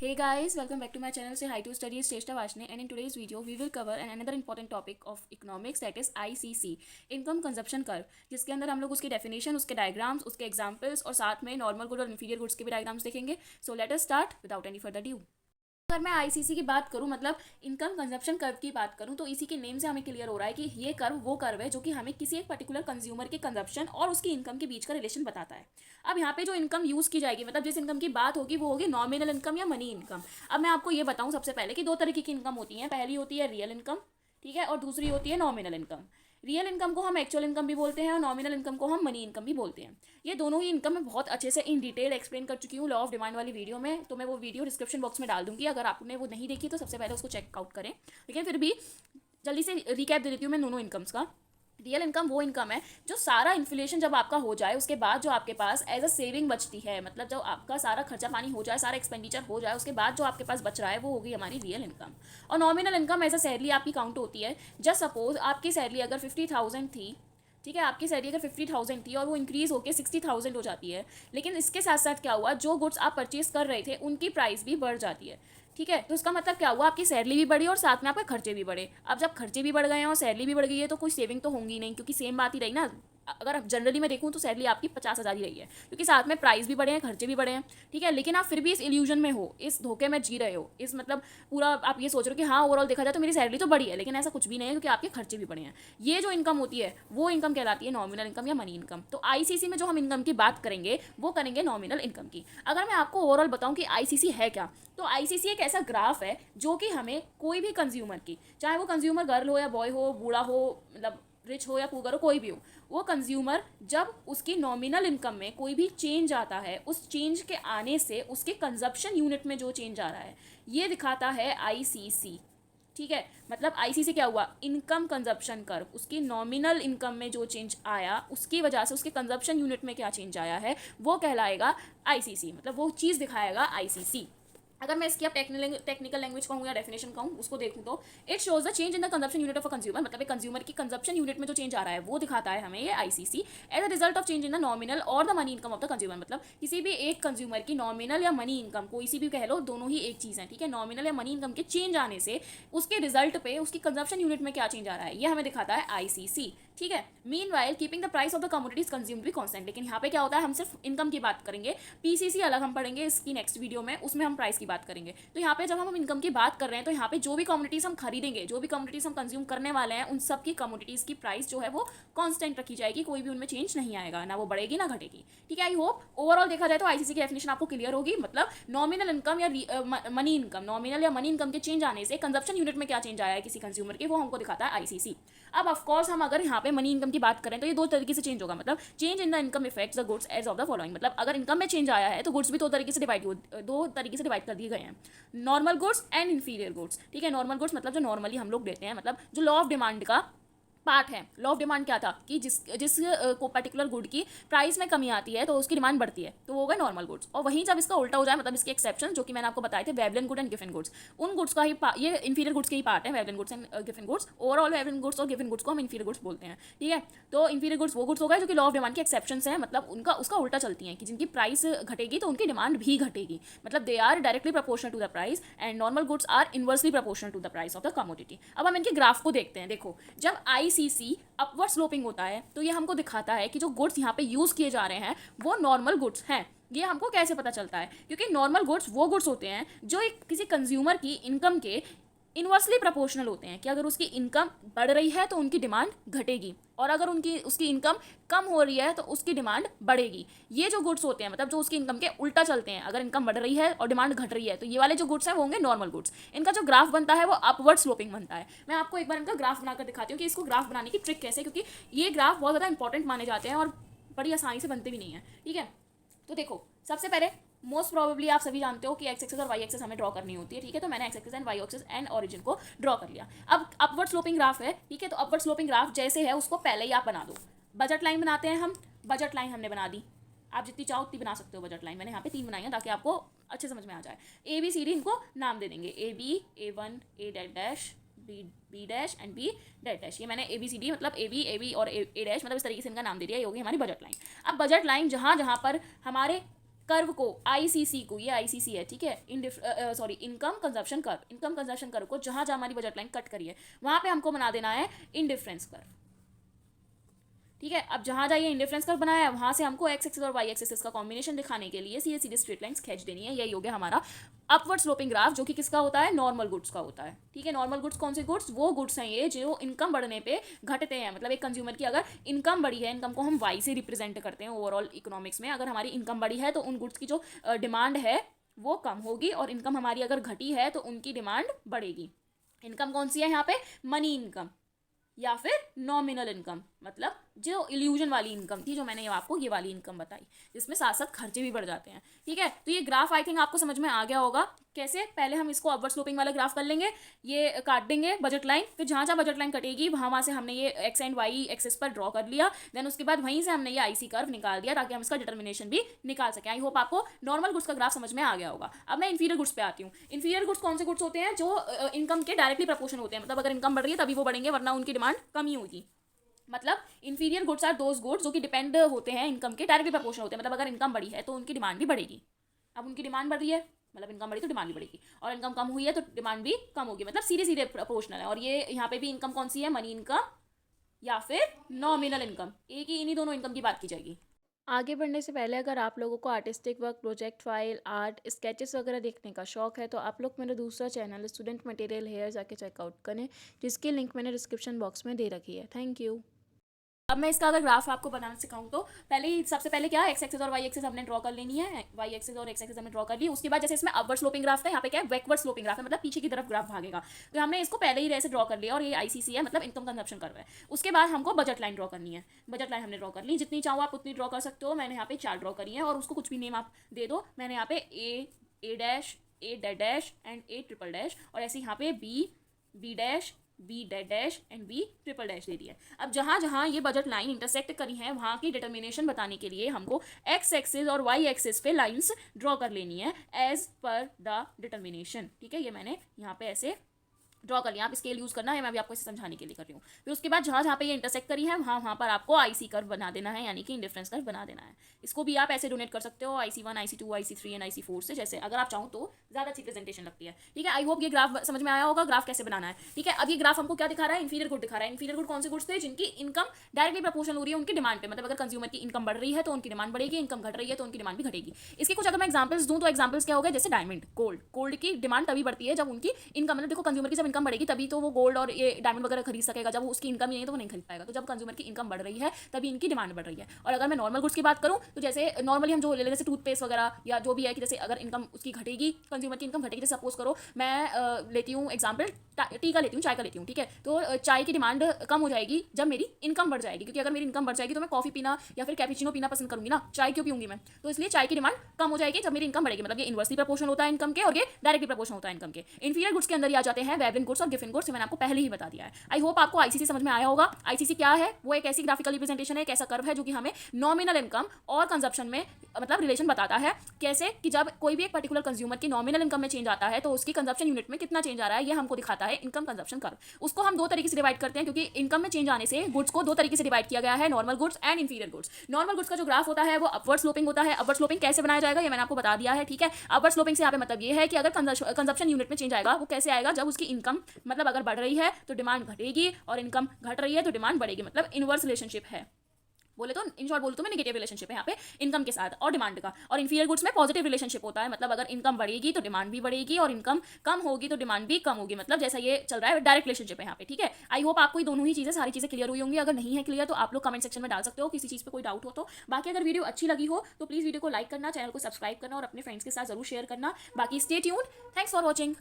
Hey guys, welcome back to my channel. Say hi to studies Cheshta Vashne, and in today's video we will cover another important topic of economics, that is ICC, income consumption curve, जिसके अंदर हम लोग उसकी definition, उसके diagrams, उसके examples और साथ में नॉर्मल गुड और इन्फीरियर गुड्स के भी डायग्राम्स देखेंगे. So let us start without any further due. अगर मैं आईसीसी की बात करूं, मतलब इनकम कंजप्शन कर्व की बात करूं, तो इसी के नेम से हमें क्लियर हो रहा है कि ये कर्व वो कर्व है जो कि हमें किसी एक पर्टिकुलर कंज्यूमर के कंजप्शन और उसकी इनकम के बीच का रिलेशन बताता है. अब यहाँ पे जो इनकम यूज़ की जाएगी, मतलब जिस इनकम की बात होगी वो होगी नॉमिनल इनकम या मनी इनकम. अब मैं आपको ये बताऊँ सबसे पहले कि दो तरीके की इनकम होती है. पहली होती है रियल इनकम, ठीक है, और दूसरी होती है नॉमिनल इनकम. रियल इनकम को हम एक्चुअल इनकम भी बोलते हैं और नॉमिनल इनकम को हम मनी इनकम भी बोलते हैं. ये दोनों ही इनकम मैं बहुत अच्छे से इन डिटेल एक्सप्लेन कर चुकी हूँ लॉ ऑफ डिमांड वाली वीडियो में, तो मैं वो वीडियो डिस्क्रिप्शन बॉक्स में डाल दूंगी. अगर आपने वो नहीं देखी तो सबसे पहले उसको चेकआउट करें. लेकिन फिर भी जल्दी से रिकैप दे देती हूँ मैं दोनों इनकम्स का. रियल इनकम वो इनकम है जो सारा इन्फ्लेशन जब आपका हो जाए उसके बाद जो आपके पास एज अ सेविंग बचती है, मतलब जब आपका सारा खर्चा पानी हो जाए, सारा एक्सपेंडिचर हो जाए, उसके बाद जो आपके पास बच रहा है वो होगी हमारी रियल इनकम. और nominal income as a salary आपकी काउंट होती है. जस्ट सपोज आपकी सैलरी अगर 50,000 थी, ठीक है, आपकी सैलरी अगर 50,000 थी और वो इंक्रीज़ होकर 60,000 हो जाती है, लेकिन इसके साथ साथ क्या हुआ, जो गुड्स आप परचेज कर रहे थे उनकी प्राइस भी बढ़ जाती है. ठीक है, तो इसका मतलब क्या हुआ, आपकी सैलरी भी बढ़ी और साथ में आपके खर्चे भी बढ़े. अब जब खर्चे भी बढ़ गए हैं और सैलरी भी बढ़ गई है तो कोई सेविंग तो होंगी नहीं, क्योंकि सेम बात ही रही ना. अगर जनरली मैं देखूँ तो सैलरी आपकी 50,000 ही रही है, क्योंकि साथ में प्राइस भी बढ़े हैं, खर्चे भी बढ़े हैं. ठीक है, लेकिन आप फिर भी इस इल्यूजन में हो, इस धोखे में जी रहे हो, इस मतलब पूरा आप ये सोच रहे हो कि हाँ ओवरऑल देखा जाए तो मेरी सैलरी तो बढ़ी है, लेकिन ऐसा कुछ भी नहीं है, क्योंकि आपके खर्चे भी बढ़े हैं. ये जो इनकम होती है वो इनकम कहलाती है नॉमिनल इनकम या मनी इनकम. तो आईसीसी में जो हम इनकम की बात करेंगे वो करेंगे नॉमिनल इनकम की. अगर मैं आपको ओवरऑल बताऊं कि आईसीसी है क्या, तो आईसीसी एक ऐसा ग्राफ है जो कि हमें कोई भी कंज्यूमर की, चाहे वो कंज्यूमर गर्ल हो या बॉय हो, बूढ़ा हो, मतलब रिच हो या पुअर हो, कोई भी हो, वो कंज्यूमर जब उसकी नॉमिनल इनकम में कोई भी चेंज आता है, उस चेंज के आने से उसके कंजप्शन यूनिट में जो चेंज आ रहा है ये दिखाता है आईसीसी. ठीक है, मतलब आईसीसी क्या हुआ, इनकम कंजप्शन कर्व, उसकी नॉमिनल इनकम में जो चेंज आया उसकी वजह से उसके कंजप्शन यूनिट में क्या चेंज आया है वो कहलाएगा आईसीसी, मतलब वो चीज़ दिखाएगा आईसीसी. अगर मैं इसकी अब टेक्निकल लैंग्वेज कहूँ या डेफिनेशन कहूँ उसको देखूँ तो it shows the change in the consumption unit of a consumer, मतलब एक कंज्यूमर की कंजप्शन यूनिट में जो चेंज आ रहा है वो दिखाता है हमें ये ICC as a result of change in the nominal और the money income of the consumer. मतलब किसी भी एक कंज्यूमर की नॉमिनल या मनी इनकम, कोई सी भी कह लो, दोनों ही एक चीज़ है. ठीक है, नॉमिनल या मनी इनकम के चेंज आने से उसके रिजल्ट पे उसकी कंजप्शन यूनिट में क्या चेंज आ रहा है ये हमें दिखाता है आईसीसी. ठीक है, mean while keeping the price of the commodities consumed भी कॉन्स्टेंट. लेकिन यहाँ पे क्या होता है, हम सिर्फ इनकम की बात करेंगे, पीसीसी अलग हम पढ़ेंगे इसकी नेक्स्ट वीडियो में, उसमें हम प्राइस की बात करेंगे. तो यहाँ पे जब हम इनकम की बात कर रहे हैं तो यहाँ पे जो भी कमोडिटीज हम खरीदेंगे, जो भी कमोडिटीज हम कंज्यूम करने वाले हैं, उन सब की कमोडिटीज की प्राइस जो है वो कॉन्स्टेंट रखी जाएगी, कोई भी उनमें चेंज नहीं आएगा, ना वो बढ़ेगी ना घटेगी. ठीक है, आई होप ओवरऑल देखा जाए तो आईसीसी की डेफिनेशन आपको क्लियर होगी. मतलब नॉमिनल इनकम या मनी इनकम, नॉमिनल या मनी इनकम के चेंज आने से कंजप्शन यूनिट में क्या चेंज आया है किसी कंज्यूमर के, वो हमको दिखाता है आईसीसी. अब ऑफकोर्स हम अगर यहाँ पे मनी इनकम की बात करें तो ये दो तरीके से चेंज होगा. मतलब change in the income effects the goods as of the following, मतलब अगर इनकम में चेंज आया है तो गुड्स भी दो तरीके से डिवाइड कर दिए गए हैं, normal goods and inferior goods. ठीक है, नॉर्मल गुड्स मतलब जो नॉर्मली हम लोग देते हैं, मतलब जो लॉ ऑफ डिमांड का पार्ट है. लॉ ऑफ डिमांड क्या था कि जिस जिस को पर्टिकुलर गुड की प्राइस में कमी आती है तो उसकी डिमांड बढ़ती है, तो वो हो गए नॉर्मल गुड्स. और वहीं जब इसका उल्टा हो जाए, मतलब इसके एक्सेप्शन जो कि मैंने आपको बताए थे, Veblen good and Giffen goods, उन गुड्स का ही ये इन्फीरियर गुड्स के ही पार्ट है, Veblen goods and Giffen goods. Overall Veblen goods और गिफन गुड्स को हम इन्फीरियर गुड्स बोलते हैं. ठीक है, तो इन्फीरियर गुड्स वो गुड्स हो गए जो कि लॉ ऑफ डिमांड के एक्सेप्शन हैं, मतलब उनका उसका उल्टा चलती हैं कि जिनकी प्राइस घटेगी तो उनकी डिमांड भी घटेगी, मतलब they are directly proportional to the price and normal goods are inversely proportional to the price of the commodity. अब हम इनके ग्राफ को देखते हैं. देखो, जब आईसीसी अपवर्ड स्लोपिंग होता है तो ये हमको दिखाता है कि जो गुड्स यहाँ पे यूज़ किए जा रहे हैं वो नॉर्मल गुड्स हैं. ये हमको कैसे पता चलता है, क्योंकि नॉर्मल गुड्स वो गुड्स होते हैं जो एक किसी कंज्यूमर की इनकम के इनवर्सली प्रोपोर्शनल होते हैं, कि अगर उसकी इनकम बढ़ रही है तो उनकी डिमांड घटेगी, और अगर उसकी इनकम कम हो रही है तो उसकी डिमांड बढ़ेगी. ये जो गुड्स होते हैं, मतलब जो उसकी इनकम के उल्टा चलते हैं, अगर इनकम बढ़ रही है और डिमांड घट रही है तो ये वाले जो गुड्स हैं वो होंगे नॉर्मल गुड्स. इनका जो ग्राफ बनता है वो अपवर्ड स्लोपिंग बनता है. मैं आपको एक बार इनका ग्राफ बनाकर दिखाती हूँ कि इसको ग्राफ बनाने की ट्रिक कैसे, क्योंकि ये ग्राफ बहुत ज़्यादा इंपॉर्टेंट माने जाते हैं और बड़ी आसानी से बनते भी नहीं है. ठीक है, तो देखो, सबसे पहले मोस्ट प्रोबेबली आप सभी जानते हो कि एक्स एक्सेस और वाई एक्सेस हमें ड्रॉ करनी होती है. ठीक है, तो मैंने X axis and Y axis and origin को ड्रॉ कर लिया. अब अपवर्ड स्लोपिंग ग्राफ है. ठीक है, तो अपवर्ड स्लोपिंग ग्राफ जैसे है उसको पहले ही आप बना दो. बजट लाइन बनाते हैं हम. बजट लाइन हमने बना दी, आप जितनी चाहो उतनी बना सकते हो बजट लाइन. मैंने यहाँ पे 3 बनाई है ताकि आपको अच्छे समझ में आ जाए. ए बी सी डी इनको नाम दे देंगे, A B, A1, A dash, B dash and B dash. ये मैंने ए बी सी डी मतलब ए बी और ए डैश, मतलब इस तरीके से इनका नाम दे दिया. ये होगी हमारी बजट लाइन. अब बजट लाइन जहाँ जहाँ पर हमारे कर्व को, आईसीसी को, ये आईसीसी है, ठीक है, income consumption curve, income consumption curve को जहां जहां हमारी बजट लाइन कट करी है वहां पे हमको बना देना है इंडिफरेंस कर्व, ठीक है। अब जहां जहां ये इंडिफरेंस कर्व बनाया है वहां से हमको एक्स एक्सिस और वाई एक्सिस का कॉम्बिनेशन दिखाने के लिए सीधे सीधे स्ट्रेट लाइंस खींच देनी है। यही हो गया हमारा अपवर्ड स्लोपिंग ग्राफ, जो कि किसका होता है, नॉर्मल गुड्स का होता है, ठीक है। नॉर्मल गुड्स कौन से गुड्स, वो गुड्स हैं ये जो इनकम बढ़ने पे घटते हैं। मतलब एक कंज्यूमर की अगर इनकम बढ़ी है, इनकम को हम वाई से रिप्रेजेंट करते हैं ओवरऑल इकोनॉमिक्स में, अगर हमारी इनकम बढ़ी है तो उन गुड्स की जो डिमांड है वो कम होगी, और इनकम हमारी अगर घटी है तो उनकी डिमांड बढ़ेगी। इनकम कौन सी है यहाँ पे, मनी इनकम या फिर नॉमिनल इनकम, मतलब जो इल्यूजन वाली इनकम थी, जो मैंने आपको ये वाली इनकम बताई, जिसमें साथ साथ खर्चे भी बढ़ जाते हैं, ठीक है। तो ये ग्राफ आई थिंक आपको समझ में आ गया होगा। कैसे, पहले हम इसको अपवर्ड स्लोपिंग वाला ग्राफ कर लेंगे, ये काट देंगे बजट लाइन, फिर जहाँ जहाँ बजट लाइन कटेगी वहाँ से हमने ये एक्स एंड वाई एक्सिस पर ड्रॉ कर लिया, देन उसके बाद वहीं से हमने ये आईसी कर्व निकाल दिया ताकि हम इसका डिटर्मिनेशन भी निकाल सकें। आई होप आपको नॉर्मल गुड्स का ग्राफ समझ में आ गया होगा। अब मैं इंफीरियर गुड्स पे आती हूँ। इंफीरियर गुड्स कौन से गुड्स होते हैं, जो इनकम के डायरेक्टली प्रपोर्शन होते हैं, मतलब अगर इनकम बढ़ रही है तभी वो बढ़ेंगे, वरना उनकी डिमांड कम ही होगी। मतलब inferior goods are those goods जो कि डिपेंड होते हैं इनकम के डायरेक्टली प्रपोर्शन होते हैं, मतलब अगर इनकम बढ़ी है तो उनकी डिमांड भी बढ़ेगी। अब उनकी डिमांड बढ़ रही है, मतलब इनकम बढ़ी तो डिमांड भी बढ़ेगी, और इनकम कम हुई है तो डिमांड भी कम होगी, मतलब सीधे सीधे प्रोपोर्शनल है। और ये यहाँ पे भी इनकम कौन सी है, मनी इनकम या फिर नॉमिनल इनकम, एक ही इन्हीं दोनों इनकम की बात की जाएगी। आगे बढ़ने से पहले अगर आप लोगों को artistic work, project file, art, sketches वगैरह देखने का शौक है तो आप लोग मेरा दूसरा चैनल स्टूडेंट मटेरियल हेयर जाके चेकआउट करें, जिसकी लिंक मैंने डिस्क्रिप्शन बॉक्स में दे रखी है। Thank you. अब मैं इसका अगर ग्राफ आपको बनाना सिखाऊं तो पहले ही सबसे पहले क्या, एक्स एक्सिस और वाई एक्सिस हमने ड्रॉ कर लेनी है, वाई एक्सिस और एक्स एक्सिस हमने ड्रॉ कर ली। उसके बाद जैसे इसमें अपवर्ड स्लोपिंग ग्राफ था, यहाँ पे क्या है, बैकवर्ड स्लोपिंग ग्राफ है, मतलब पीछे की तरफ ग्राफ भागेगा। तो हमने इसको पहले ही ऐसे ड्रॉ कर लिया, और ये आईसीसी है, मतलब इनकम कंजप्शन कर्व है। उसके बाद हमको बजट लाइन ड्रॉ करनी है, बजट लाइन हमने ड्रॉ कर ली, जितनी चाहो आप उतनी ड्रॉ कर सकते हो। मैंने यहाँ पे 4 ड्रॉ करी है, और उसको कुछ भी नेम आप दे दो। मैंने यहाँ पे A dash, A dash and A triple dash, और ऐसे यहाँ पे B dash, B dash and B triple dash दे दिया है। अब जहाँ जहाँ ये बजट लाइन इंटरसेक्ट करी है वहाँ की डिटर्मिनेशन बताने के लिए हमको एक्स एक्सिस और वाई एक्सिस पे लाइंस ड्रॉ कर लेनी है एज पर द डिटर्मिनेशन, ठीक है। ये मैंने यहाँ पे ऐसे ड्रॉ कर लिया, आप स्केल यूज़ करना है, मैं अभी आपको इसे समझाने के लिए कर रही हूँ। फिर उसके बाद जहाँ जहाँ पे ये इंटरसेक्ट करी है वहाँ वहाँ पर आपको आईसी कर्व बना देना है, यानी कि इंडिफरेंस कर्व बना देना है। इसको भी आप ऐसे डोनेट कर सकते हो IC1, IC2, IC3 and IC4 से, जैसे अगर आप चाहो तो ज़्यादा अच्छी प्रेजेंटेशन लगती है, ठीक है। आई होप ये ग्राफ समझ में आया होगा, ग्राफ कैसे बनाना है, ठीक है। अब ये ग्राफ हमको क्या दिखा रहा है, इंफीरियर गुड दिखा रहा है। इंफीरियर गुड कौन से गुड्स थे, जिनकी इनकम डायरेक्टली प्रपोर्शनल हो रही है उनकी डिमांड पे, मतलब अगर कंज्यूमर की इनकम बढ़ रही है तो उनकी डिमांड बढ़ेगी, इनकम घट रही है तो उनकी डिमांड भी घटेगी। इसके कुछ अगर मैं एग्जाम्पल्स दूँ तो एग्जाम्पल्स क्या हो गए, जैसे डायमंड, गोल्ड की डिमांड तभी बढ़ती है जब उनकी इनकम, मतलब देखो कंज्यूमर की जब इनकम बढ़ेगी तभी तो वो गोल्ड और ये डायमंड वगैरह खरीद सकेगा, जब उसकी इनकम ही नहीं है तो वो नहीं खरीद पाएगा। तो जब कंज्यूमर की इनकम बढ़ रही है तभी इनकी डिमांड बढ़ रही है। और अगर मैं नॉर्मल गुड्स की बात करूँ तो जैसे नॉर्मली हम जो ले लेते हैं, जैसे टूथपेस्ट वगैरह या जो भी है, कि जैसे अगर इनकम उसकी घटेगी, कंज्यूमर की इनकम घटेगी, जैसे सपोज करो मैं लेती हूँ एग्जाम्पल टी का लेती हूँ, चाय का लेती हूँ, ठीक है। तो चाय की डिमांड कम हो जाएगी जब मेरी इनकम बढ़ जाएगी, क्योंकि अगर मेरी इनकम बढ़ जाएगी तो मैं कॉफी पीना या फिर कैपुचिनो पीना पसंद करूंगी ना, चाय क्यों पीऊंगी मैं। तो इसलिए चाय की डिमांड कम हो जाएगी जब मेरी इनकम बढ़ेगी, मतलब ये इनवर्सली प्रपोर्शन होता है इनकम के, और ये डायरेक्टली प्रपोर्शन होता है इनकम के। इंफीरियर गुड्स के अंदर ही आ जाते हैं वेबलिन गुड्स और गिफिन गुड्स, मैंने आपको पहले ही बता दिया है। आई होप आपको आईसीसी समझ में आया होगा। आईसीसी क्या है, वो एक ऐसी ग्राफिकल रिप्रेजेंटेशन है, एक ऐसा कर्व है जो कि हमें नॉमिनल इनकम और कंजप्शन में मतलब रिलेशन बताता है। कैसे कि जब कोई भी एक पर्टिकुलर कंज्यूमर की नॉमिनल इनकम में चेंज आता है तो उसकी कंजप्शन यूनिट में कितना चेंज आ रहा है, ये हमको दिखाता है इनकम कंजप्शन कर्व। उसको हम दो तरीके से डिवाइड करते हैं, क्योंकि इनकम में चेंज आने से गुड्स को दो तरीके से डिवाइड किया गया है, normal goods and inferior goods. Normal goods का जो ग्राफ होता है वो अपवर्ड स्लोपिंग होता है। अपवर्ड स्लोपिंग कैसे बनाया जाएगा ये मैंने आपको बता दिया है, ठीक है। अपवर्ड स्लोपिंग से यहाँ पे मतलब ये है कि अगर कंजप्शन यूनिट में चेंज आएगा वो कैसे आएगा, जब उसकी इनकम मतलब अगर बढ़ रही है तो डिमांड घटेगी, और इनकम घट रही है तो डिमांड बढ़ेगी, मतलब इनवर्स रिलेशनशिप है। बोले तो इन शॉर्ट बोलूँ तो मैं नेगेटिव रिलेशनशिप है यहाँ पे इनकम के साथ और डिमांड का। और इंफीरियर गुड्स में पॉजिटिव रिलेशनशिप होता है, मतलब अगर इनकम बढ़ेगी तो डिमांड भी बढ़ेगी, और इनकम कम होगी तो डिमांड भी कम होगी, मतलब जैसा ये चल रहा है डायरेक्ट रिलेशनशिप है यहाँ पे, ठीक है। आई होप आपको ये दोनों ही चीज़ें सारी चीज़ें क्लियर हुई होंगी। अगर नहीं है क्लियर तो आप लोग कमेंट सेक्शन में डाल सकते हो, किसी चीज़ पर कोई डाउट हो तो। बाकी अगर वीडियो अच्छी लगी हो तो प्लीज़ वीडियो को लाइक करना, चैनल को सब्सक्राइब करना और अपने फ्रेंड्स के साथ जरूर शेयर करना। बाकी stay tuned, thanks for watching.